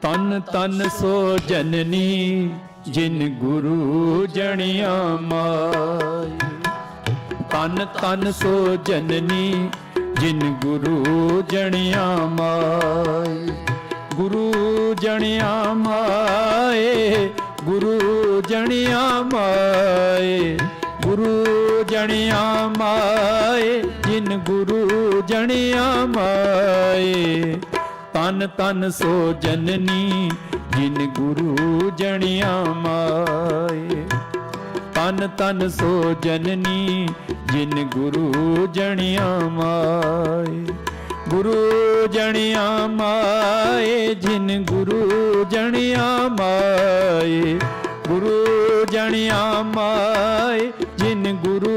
तन तन सो जननी जिन गुरु जनिया माई। तन तन सो जननी जिन गुरु जनिया माई। गुरु जनिया माए, गुरु जनिया माए, गुरु जनिया माए, जिन गुरु जनिया माए। तन तन सो जननी जिन गुरु जनिया माए। तन तन सो जननी जिन गुरु जनिया माए। गुरु जनिया माए, जिन गुरु जनिया माए। गुरु जनिया माए, जिन गुरु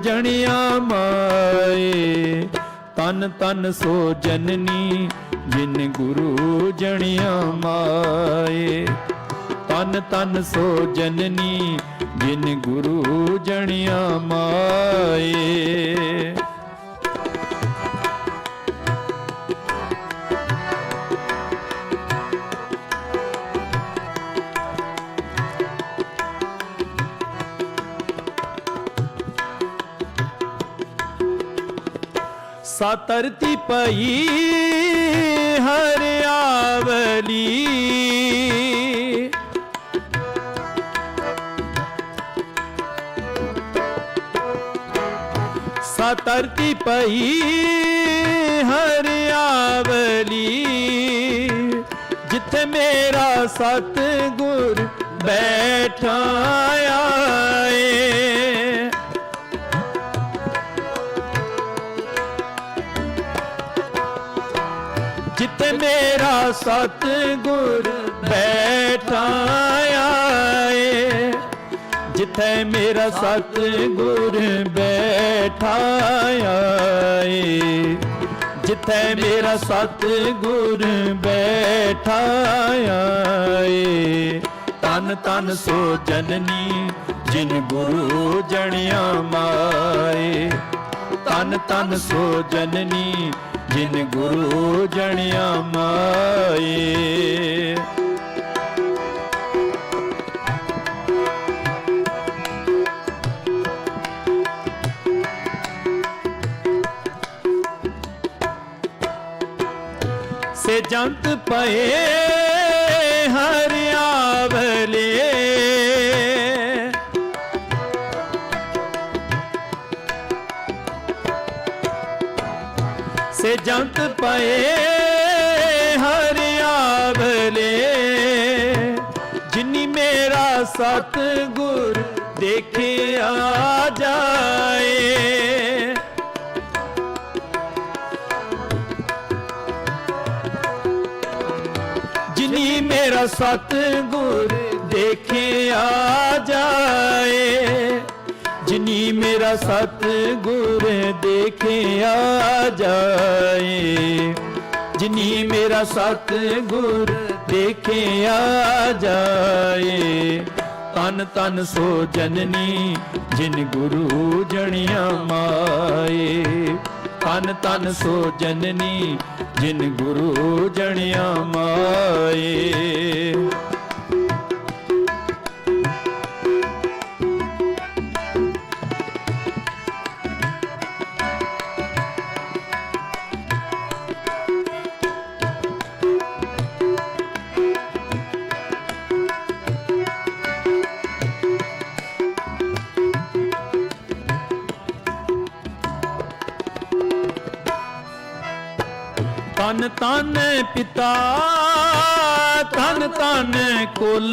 जनिया माए। तन तन सो जननी जिन गुरु जनिया माए। तन तन सो जननी जिन गुरु जनिया माए। सातरती पई हरियावली। सातरती पई हरियावली। जिथे मेरा सतगुर बैठा आए। जिथे मेरा सतगुर बैठा आए। जिथे मेरा सतगुर बैठा आए। जिथे मेरा सतगुर बैठा आए। तन तन सो जननी जिन गुरु जनिया माए। तन तन सो जननी जिन गुरु जनिया माए। से जंत पए हरियावले। से जंत पए हरियावले। जिनी मेरा सतगुर देखे आ जाए। जिनी मेरा सतगुर देखे आ जाए। जिनी मेरा सतगुर देखे आ जाए। जिनी मेरा सतगुर देखे आ जाए। तन तन सो जननी जिन गुरु जनिया माए। तन तन सो जननी जिन गुरु जनिया माए। तन तन पिता तन तन कुल।